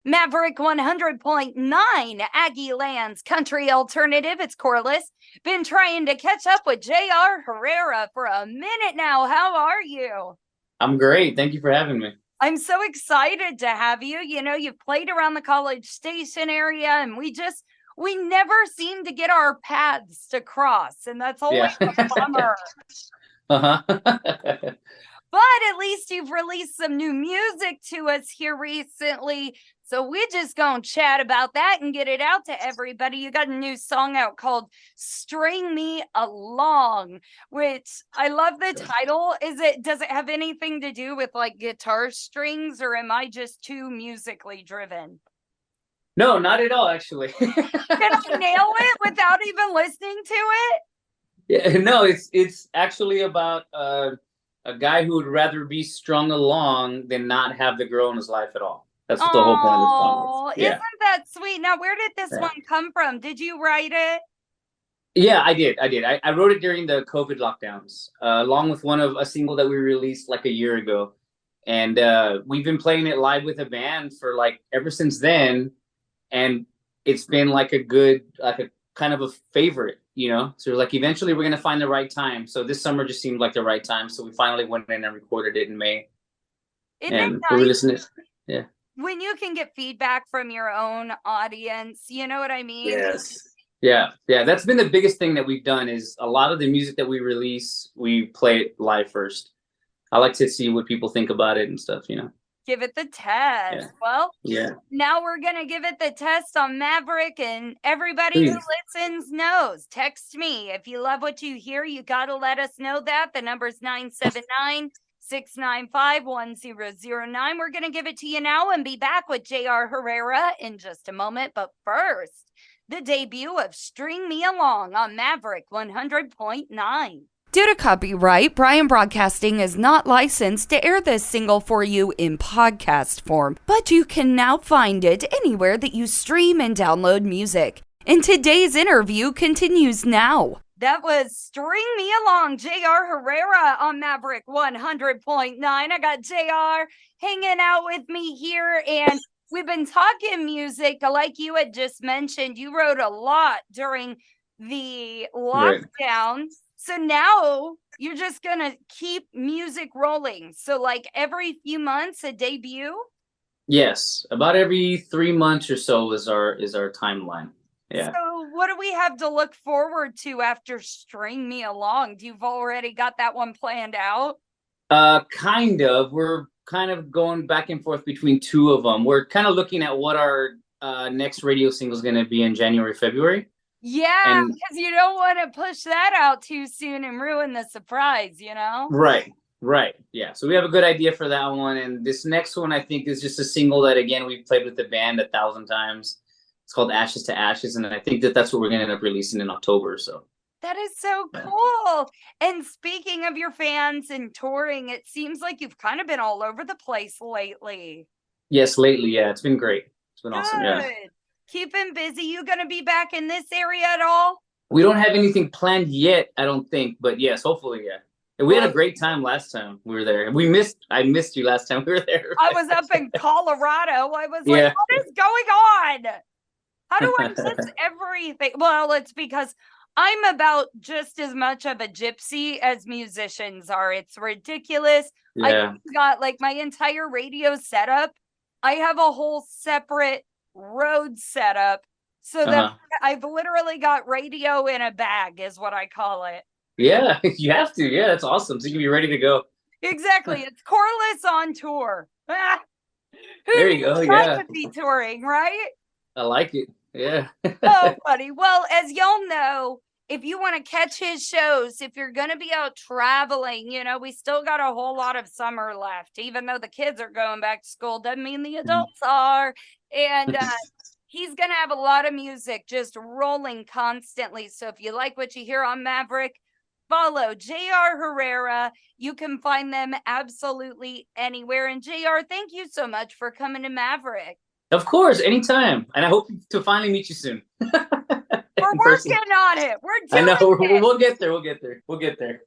Maverick 100.9, Aggie Lands Country Alternative. It's Corliss. Been trying to catch up with JR Herrera for a minute now. How are you? I'm great. Thank you for having me. I'm so excited to have you. You know, you've played around the College Station area, and we never seem to get our paths to cross, and that's always Yeah. a bummer. Uh-huh. But at least you've released some new music to us here recently. So we're just going to chat about that and get it out to everybody. You got a new song out called String Me Along, which I love the title. Does it have anything to do with like guitar strings, or am I just too musically driven? No, not at all, actually. Can I nail it without even listening to it? Yeah, no, it's actually about a guy who would rather be strung along than not have the girl in his life at all. That's what the whole point of the song is. Oh, Yeah. isn't that sweet? Now, where did this Yeah. one come from? Did you write it? Yeah, I did. I wrote it during the COVID lockdowns, along with a single that we released like a year ago. And we've been playing it live with a band for like ever since then. And it's been like a kind of a favorite, you know? So like eventually we're going to find the right time. So this summer just seemed like the right time. So we finally went in and recorded it in May. Isn't it And we're nice releasing it. Yeah. when you can get feedback from your own audience? You know what I mean? Yes. Yeah. Yeah. That's been the biggest thing that we've done is a lot of the music that we release, we play it live first. I like to see what people think about it and stuff, you know? Give it the test. Yeah. Well, Yeah. now we're going to give it the test on Maverick, and everybody who Please. listens knows. Text me. If you love what you hear, you got to let us know that. The number's 979-695-1009. We're going to give it to you now and be back with JR Herrera in just a moment. But first, the debut of String Me Along on Maverick 100.9. Due to copyright, Brian Broadcasting is not licensed to air this single for you in podcast form, but you can now find it anywhere that you stream and download music. And today's interview continues now. That was String Me Along, JR Herrera on Maverick 100.9. I got JR hanging out with me here, and we've been talking music. Like you had just mentioned, you wrote a lot during the lockdown. Right. So now you're just going to keep music rolling. So like every few months, a debut? Yes. About every 3 months or so is our timeline. Yeah. So what do we have to look forward to after String Me Along? You've already got that one planned out? Kind of. We're kind of going back and forth between two of them. We're kind of looking at what our next radio single is going to be in January, February. Yeah, because you don't want to push that out too soon and ruin the surprise, you know? Right. Yeah. So we have a good idea for that one. And this next one, I think, is just a single that, again, we've played with the band 1,000 times. It's called Ashes to Ashes. And I think that's what we're going to end up releasing in October. So that is so cool. And speaking of your fans and touring, it seems like you've kind of been all over the place lately. Yes, lately. Yeah. It's been great. It's been awesome. Yeah. Keeping busy. You going to be back in this area at all? We don't have anything planned yet, I don't think, but yes, hopefully, yeah. And we had a great time last time we were there. I missed you last time we were there. I was up in Colorado. I was like, what is going on? How do I miss everything? Well, it's because I'm about just as much of a gypsy as musicians are. It's ridiculous. Yeah. I got like my entire radio setup. I have a whole separate road setup, so that I've literally got radio in a bag is what I call it. Yeah, you have to. Yeah, that's awesome. So you can be ready to go. Exactly. It's Corliss on tour. There you go. Yeah, to be touring, right? I like it. Yeah. Oh, buddy. Well, as y'all know, if you want to catch his shows, if you're going to be out traveling, you know, we still got a whole lot of summer left. Even though the kids are going back to school, doesn't mean the adults are. And he's going to have a lot of music just rolling constantly. So if you like what you hear on Maverick, follow JR Herrera. You can find them absolutely anywhere. And JR, thank you so much for coming to Maverick. Of course, anytime. And I hope to finally meet you soon. We're working on it. We're doing I know. it. We'll get there. We'll get there.